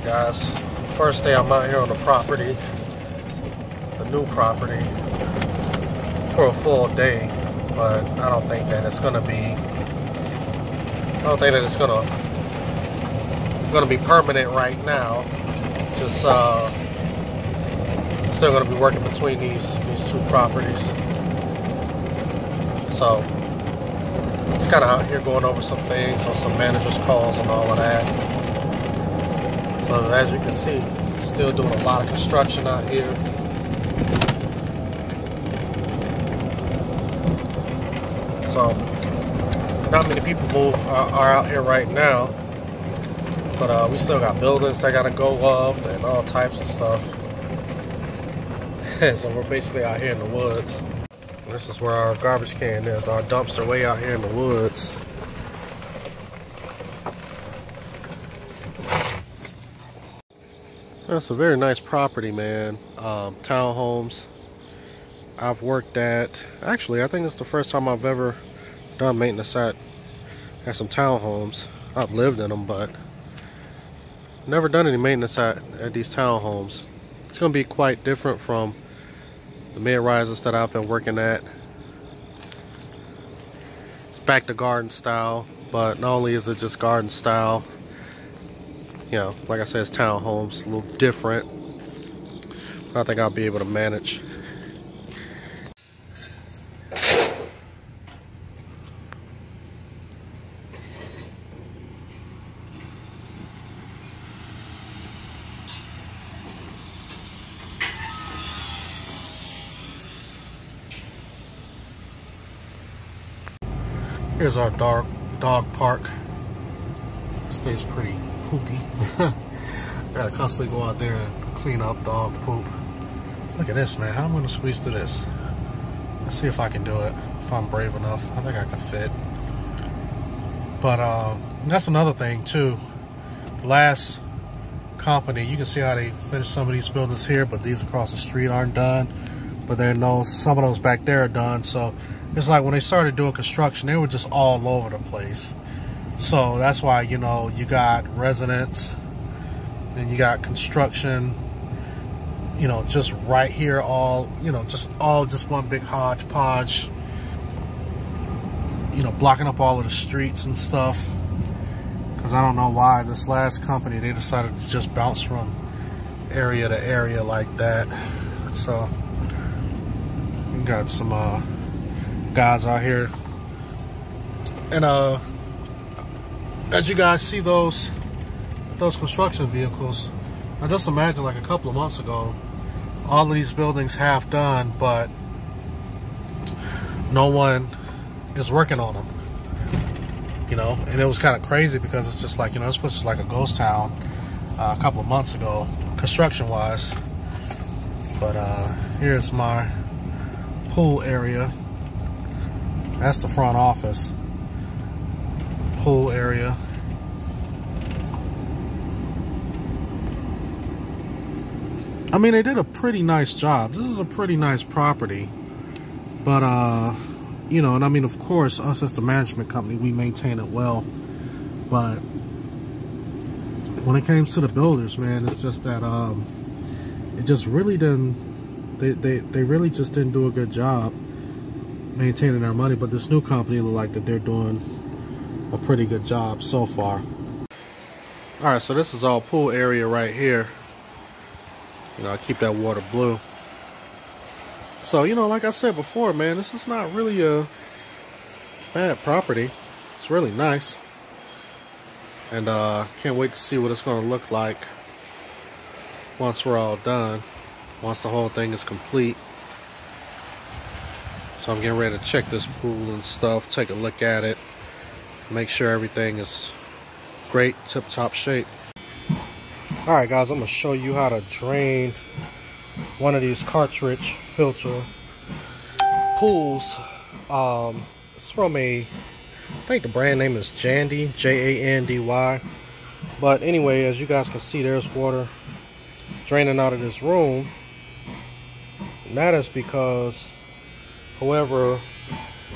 guys. First day I'm out here on the property, the new property, for a full day, but I don't think that it's gonna be. I don't think that it's gonna be permanent right now. Just still gonna be working between these two properties. So just kind of out here going over some things on some managers' calls and all of that. So as you can see, still doing a lot of construction out here. So not many people are out here right now, but we still got buildings that gotta go up and all types of stuff. So we're basically out here in the woods. This is where our garbage can is, our dumpster way out here in the woods. That's a very nice property, man. Townhomes. I've worked at, actually I think it's the first time I've ever done maintenance at some townhomes. I've lived in them, but never done any maintenance at these townhomes. It's gonna be quite different from the mid-rises that I've been working at. It's back to garden style, but not only is it just garden style, you know, like I said, it's townhomes, a little different. But I think I'll be able to manage. Here's our dog park. Stays pretty poopy. Gotta constantly go out there and clean up dog poop. Look at this, man. How am I gonna squeeze through this? Let's see if I can do it. If I'm brave enough. I think I can fit. But that's another thing too. The last company, you can see how they finished some of these buildings here, but these across the street aren't done. But then some of those back there are done. So it's like when they started doing construction, they were just all over the place. So that's why, you know, you got residents and you got construction, you know, just right here, all, you know, just one big hodgepodge, you know, blocking up all of the streets and stuff. Because I don't know why this last company, they decided to just bounce from area to area like that. So we got some guys out here, and as you guys see those construction vehicles, now just imagine like a couple of months ago, all of these buildings half done, but no one is working on them, you know. And it was kind of crazy because it's just like, you know, this was just like a ghost town a couple of months ago, construction wise. But here's my pool area. That's the front office. Pool area. I mean, they did a pretty nice job. This is a pretty nice property. But, you know, and I mean, of course, us as the management company, we maintain it well. But when it comes to the builders, man, it's just that it just really didn't, they really just didn't do a good job maintaining their money. But this new company look like that they're doing a pretty good job so far. All right, so this is all pool area right here. You know, I keep that water blue. So, you know, like I said before, man, this is not really a bad property. It's really nice. And can't wait to see what it's going to look like once we're all done, once the whole thing is complete. So I'm getting ready to check this pool and stuff, take a look at it, make sure everything is great, tip-top shape. Alright guys, I'm going to show you how to drain one of these cartridge filter pools. It's from I think the brand name is Jandy, J-A-N-D-Y. But anyway, as you guys can see, there's water draining out of this room. And that is because whoever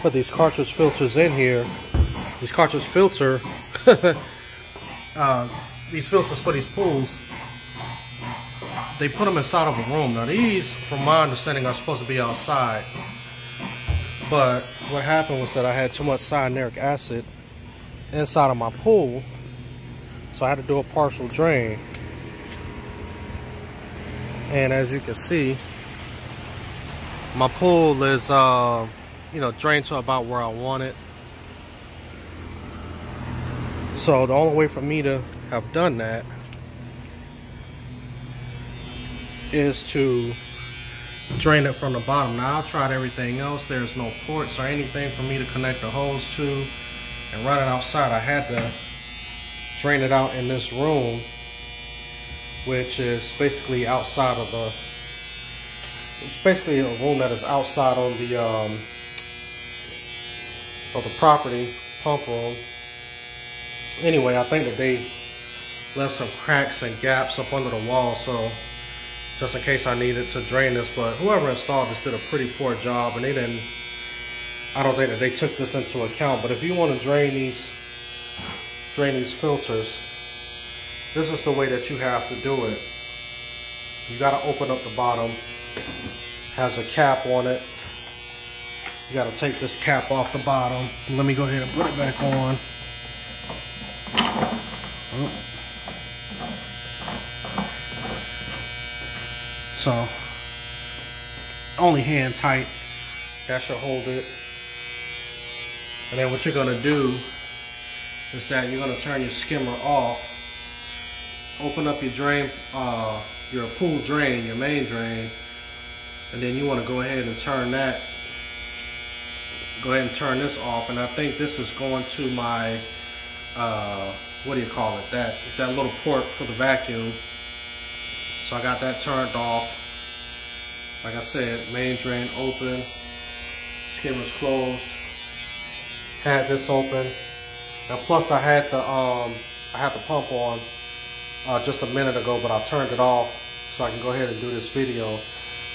put these cartridge filters in here, these cartridge filter these filters for these pools, they put them inside of a room. Now these, from my understanding, are supposed to be outside. But what happened was that I had too much cyanuric acid inside of my pool, so I had to do a partial drain. And as you can see, my pool is, you know, drained to about where I want it. So the only way for me to have done that is to drain it from the bottom. Now I've tried everything else. There's no ports or anything for me to connect the hose to and run it outside. I had to drain it out in this room, which is basically outside of the, it's basically a room that is outside on the of the property, pump room. Anyway, I think that they left some cracks and gaps up under the wall, so just in case I needed to drain this. But whoever installed this did a pretty poor job, and they didn't, I don't think that they took this into account. But if you want to drain these filters, this is the way that you have to do it. You got to open up the bottom. Has a cap on it. You got to take this cap off the bottom. Let me go ahead and put it back on. So, only hand tight. That should hold it. And then what you're gonna do is that you're gonna turn your skimmer off. Open up your drain, your pool drain, your main drain, and then you want to go ahead and turn that. Go ahead and turn this off, and I think this is going to my, what do you call it? That little port for the vacuum. So I got that turned off. Like I said, main drain open, skimmer's closed. Had this open. Now plus I had the pump on just a minute ago, but I turned it off so I can go ahead and do this video.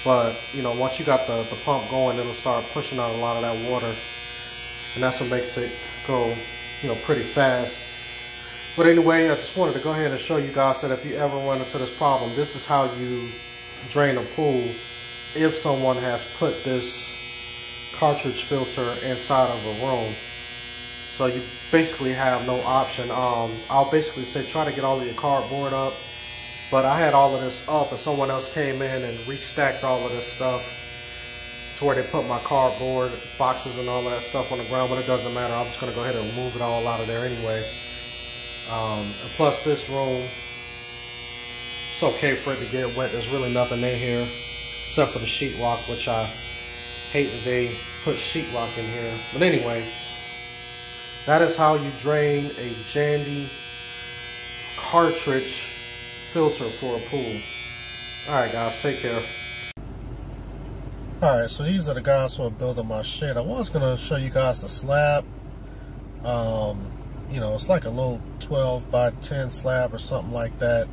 But you know, once you got the pump going, it'll start pushing out a lot of that water, and that's what makes it go, you know, pretty fast. But anyway, I just wanted to go ahead and show you guys that if you ever run into this problem, this is how you drain a pool if someone has put this cartridge filter inside of a room. So you basically have no option. I'll basically say try to get all of your cardboard up, but I had all of this up and someone else came in and restacked all of this stuff to where they put my cardboard boxes and all that stuff on the ground, but it doesn't matter. I'm just gonna go ahead and move it all out of there anyway. And plus this room, it's okay for it to get wet. There's really nothing in here except for the sheetrock, which I hate that they put sheetrock in here. But anyway, that is how you drain a Jandy cartridge filter for a pool. Alright guys, take care. Alright, so these are the guys who are building my shed. I was going to show you guys the slab. You know, it's like a little 12 by 10 slab or something like that.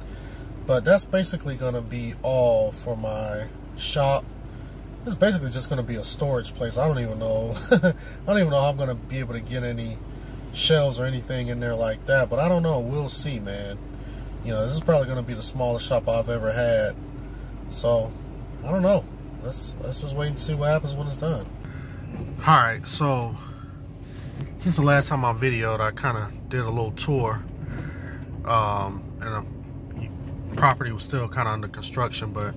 But that's basically going to be all for my shop. It's basically just going to be a storage place. I don't even know. I don't even know how I'm going to be able to get any shelves or anything in there like that. But I don't know. We'll see, man. You know, this is probably going to be the smallest shop I've ever had. So, I don't know. Let's just wait and see what happens when it's done. Alright, so since the last time I videoed, I kind of did a little tour. And the property was still kind of under construction, but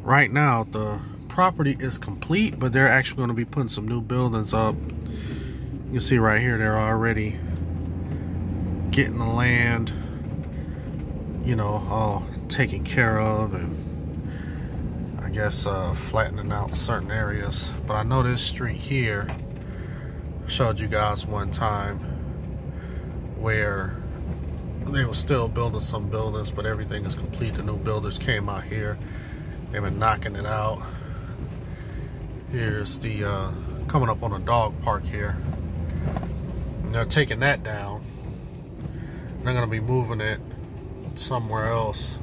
right now the property is complete, but they're actually going to be putting some new buildings up. You can see right here, they're already getting the land, you know, all taken care of, and I guess flattening out certain areas. But I know this street here, showed you guys one time where they were still building some buildings, but everything is complete. The new builders came out here. They've been knocking it out. Here's the coming up on a dog park here. And they're taking that down. They're gonna be moving it somewhere else.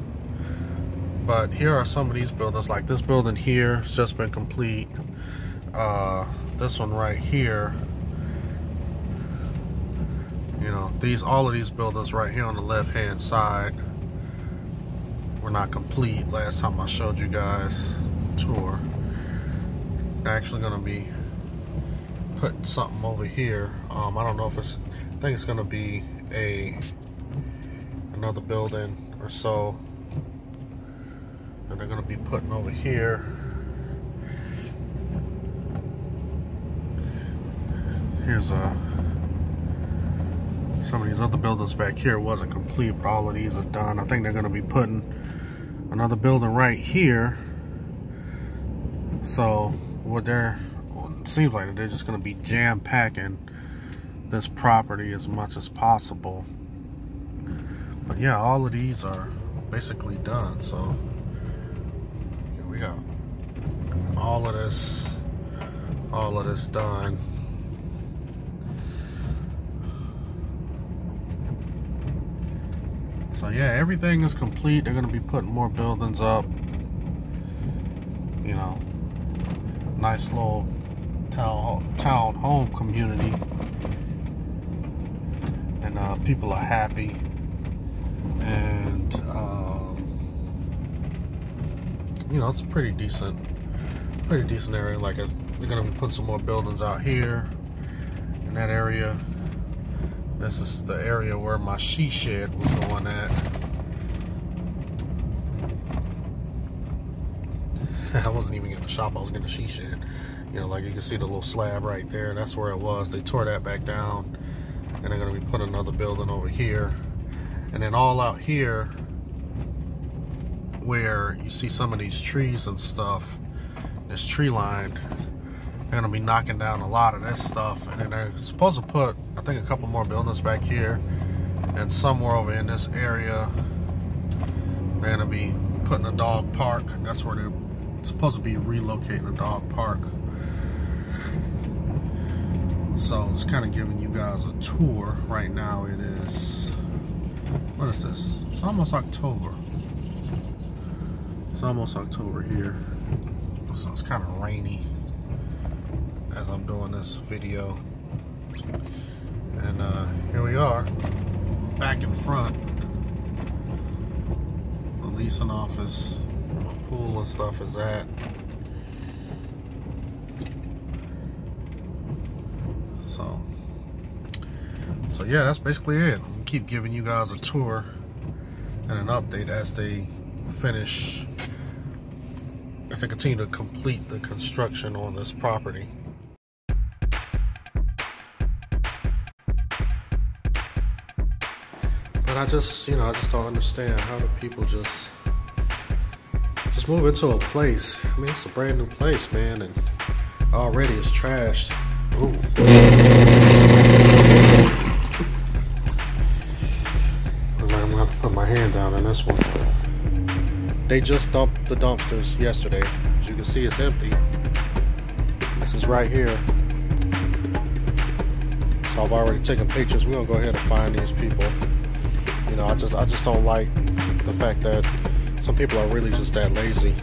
But here are some of these buildings. Like this building here has just been complete. This one right here You know, all of these buildings right here on the left-hand side were not complete last time I showed you guys tour. They're actually going to be putting something over here. I don't know if I think it's going to be another building or so that they're going to be putting over here. Here's some of these other buildings back here wasn't complete, but all of these are done. I think they're going to be putting another building right here. So it seems like they're just going to be jam-packing this property as much as possible. But yeah, all of these are basically done. So here we go. All of this done. So yeah, everything is complete. They're going to be putting more buildings up. You know, nice little town home community, and people are happy. And you know, it's a pretty decent area. Like, they're going to be putting some more buildings out here in that area. This is the area where my she shed was going at. I wasn't even getting a shop, I was getting a she shed. You know, like you can see the little slab right there, that's where it was. They tore that back down, and they're gonna be putting another building over here. And then all out here, where you see some of these trees and stuff, this tree line, they're gonna be knocking down a lot of this stuff. And then they're supposed to put, I think, a couple more buildings back here, and somewhere over in this area, they're gonna be putting a dog park. That's where they're supposed to be relocating a dog park. So it's kind of giving you guys a tour right now. It is, what is this? It's almost October. It's almost October here. So it's kind of rainy as I'm doing this video. And here we are, back in front. The leasing office, where my pool and stuff is at. So yeah, that's basically it. I'm gonna keep giving you guys a tour and an update as they finish, as they continue to complete the construction on this property. But I just don't understand, how do people just move into a place? I mean, it's a brand new place, man, and already it's trashed. Ooh. I'm gonna have to put my hand down on this one. They just dumped the dumpsters yesterday. As you can see, it's empty. This is right here. So I've already taken pictures. We're gonna go ahead and find these people. You know, I just don't like the fact that some people are really just that lazy.